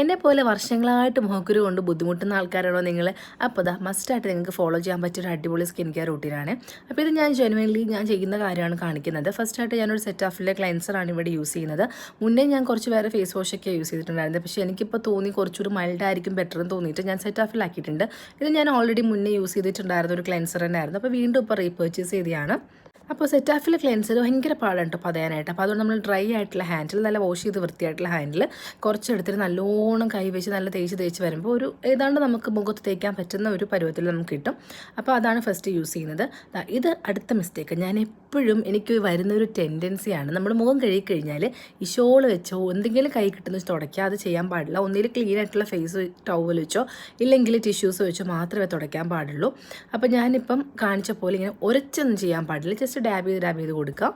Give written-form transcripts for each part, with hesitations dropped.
എന്നെപ്പോലെ വർഷങ്ങളായിട്ട് മുഖക്കുരു കൊണ്ട് ബുദ്ധിമുട്ടുന്ന ആൾക്കാരാണോ നിങ്ങൾ? അപ്പോൾ മസ്റ്റായിട്ട് നിങ്ങൾക്ക് ഫോളോ ചെയ്യാൻ പറ്റിയ ഒരു അടിപൊളി സ്കിൻ കെയർ റൂട്ടീനാണ്. അപ്പോൾ ഇത് ഞാൻ ജെനുവൻലി ഞാൻ ചെയ്യുന്ന കാര്യമാണ് കാണിക്കുന്നത്. ഫസ്റ്റായിട്ട് ഞാനൊരു സെറ്റാഫിലെ ക്ലെൻസറാണ് ഇവിടെ യൂസ് ചെയ്യുന്നത്. മുന്നേ ഞാൻ കുറച്ച് വേറെ ഫേസ് വാഷൊക്കെ യൂസ് ചെയ്തിട്ടുണ്ടായിരുന്നത്. പക്ഷേ എനിക്കിപ്പോൾ തോന്നി കുറച്ചുകൂടി മൈൽഡായിരിക്കും ബെറ്റർ എന്ന് തോന്നിയിട്ട് ഞാൻ സെറ്റാഫിലാക്കിയിട്ടുണ്ട്. ഇത് ഞാൻ ഓൾറെഡി മുന്നേ യൂസ് ചെയ്തിട്ടുണ്ടായിരുന്ന ഒരു ക്ലെൻസർ തന്നെയായിരുന്നു. അപ്പോൾ വീണ്ടും ഇപ്പോൾ റീപർച്ചേസ് ചെയ്തതാണ്. അപ്പോൾ സെറ്റാഫിലെ ക്ലെൻസർ ഭയങ്കര പാടാണ് കേട്ടോ പതയാനായിട്ട്. അപ്പോൾ അതുകൊണ്ട് നമ്മൾ ഡ്രൈ ആയിട്ടുള്ള ഹാൻഡിൽ, നല്ല വാഷ് ചെയ്ത് വൃത്തിയായിട്ടുള്ള ഹാൻഡിൽ കുറച്ചെടുത്തിട്ട് നല്ലോണം കൈ വെച്ച് നല്ല തേച്ച് വരുമ്പോൾ ഒരു ഏതാണ്ട് നമുക്ക് മുഖത്ത് തേക്കാൻ പറ്റുന്ന ഒരു പരുവത്തിൽ നമുക്ക് കിട്ടും. അപ്പോൾ അതാണ് ഫസ്റ്റ് യൂസ് ചെയ്യുന്നത്. ഇത് അടുത്ത മിസ്റ്റേക്ക്. ഞാൻ എപ്പോഴും എനിക്ക് വരുന്നൊരു ടെൻഡൻസിയാണ്, നമ്മൾ മുഖം കഴുകിക്കഴിഞ്ഞാൽ ഈ ഷോൾ വെച്ചോ എന്തെങ്കിലും കൈ കിട്ടുന്ന വെച്ച് തുടയ്ക്കുക. അത് ചെയ്യാൻ പാടില്ല. ഒന്നിൽ ക്ലീൻ ആയിട്ടുള്ള ഫേസ് ടവൽ വെച്ചോ ഇല്ലെങ്കിൽ ടിഷ്യൂസ് വെച്ചോ മാത്രമേ തുടയ്ക്കാൻ പാടുള്ളൂ. അപ്പോൾ ഞാനിപ്പം കാണിച്ച പോലെ ഇങ്ങനെ ഉരച്ചൊന്നും ചെയ്യാൻ പാടില്ല. ജസ്റ്റ് ഡാബ് ചെയ്ത് കൊടുക്കുക.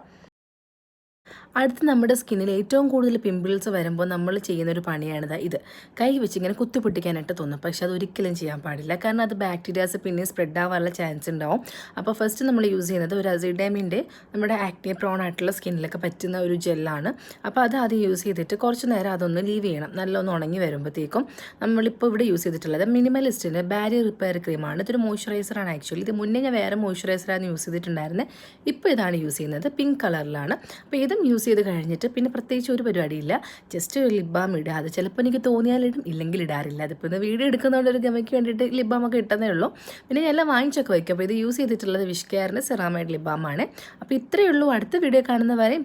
അടുത്ത് നമ്മുടെ സ്കിന്നിൽ ഏറ്റവും കൂടുതൽ പിമ്പിൾസ് വരുമ്പോൾ നമ്മൾ ചെയ്യുന്നൊരു പണിയാണിത്. ഇത് കൈ വെച്ച് ഇങ്ങനെ കുത്തിപ്പൊട്ടിക്കാനായിട്ട് തോന്നും. പക്ഷെ അത് ഒരിക്കലും ചെയ്യാൻ പാടില്ല. കാരണം അത് ബാക്ടീരിയാസ് പിന്നെ സ്പ്രെഡ് ആവാനുള്ള ചാൻസ് ഉണ്ടാവും. അപ്പോൾ ഫസ്റ്റ് നമ്മൾ യൂസ് ചെയ്യുന്നത് ഒരു അസിഡാമിൻ്റെ നമ്മുടെ ആക്നെ പ്രോൺ ആയിട്ടുള്ള സ്കിന്നിലൊക്കെ പറ്റുന്ന ഒരു ജെല്ലാണ്. അപ്പോൾ അത് ആദ്യം യൂസ് ചെയ്തിട്ട് കുറച്ച് നേരം അതൊന്ന് ലീവ് ചെയ്യണം. നല്ലൊന്ന് ഉണങ്ങി വരുമ്പോഴത്തേക്കും നമ്മളിപ്പോൾ ഇവിടെ യൂസ് ചെയ്തിട്ടുള്ളത് മിനിമലിസ്റ്റിൻ്റെ ബാരിയർ റിപ്പയർ ക്രീമാണ്. ഇതൊരു മോയ്സ്ചറൈസറാണ് ആക്ച്വലി. ഇത് മുന്നേ ഞാൻ വേറെ മോയ്സ്ചറൈസറാണ് യൂസ് ചെയ്തിട്ടുണ്ടായിരുന്നത്. ഇപ്പോൾ ഇതാണ് യൂസ് ചെയ്യുന്നത്. പിങ്ക് കളറിലാണ്. അപ്പോൾ ഇതും യൂസ് ചെയ്ത് കഴിഞ്ഞിട്ട് പിന്നെ പ്രത്യേകിച്ച് ഒരു പരിപാടിയില്ല. ജസ്റ്റ് ഒരു ലിപ് ബാം ഇടുക. അത് ചിലപ്പോൾ എനിക്ക് തോന്നിയാലിടും, ഇല്ലെങ്കിൽ ഇടാറില്ല. അതിപ്പോൾ ഇന്ന് വീഡിയോ എടുക്കുന്നതുകൊണ്ട് ഒരു ഗമയ്ക്ക് വേണ്ടിയിട്ട് ലിപ് ബാം ഒക്കെ ഇട്ടതേ ഉള്ളൂ. പിന്നെ ഞാൻ എല്ലാം വാങ്ങിച്ചൊക്കെ വയ്ക്കും. അപ്പോൾ ഇത് യൂസ് ചെയ്തിട്ടുള്ളത് വിഷ് കെയറിൻ്റെ സെറാമൈഡ് ലിപ് ബാമാണ്. അപ്പോൾ ഇത്രയേ ഉള്ളൂ. അടുത്ത വീഡിയോ കാണുന്നവരെ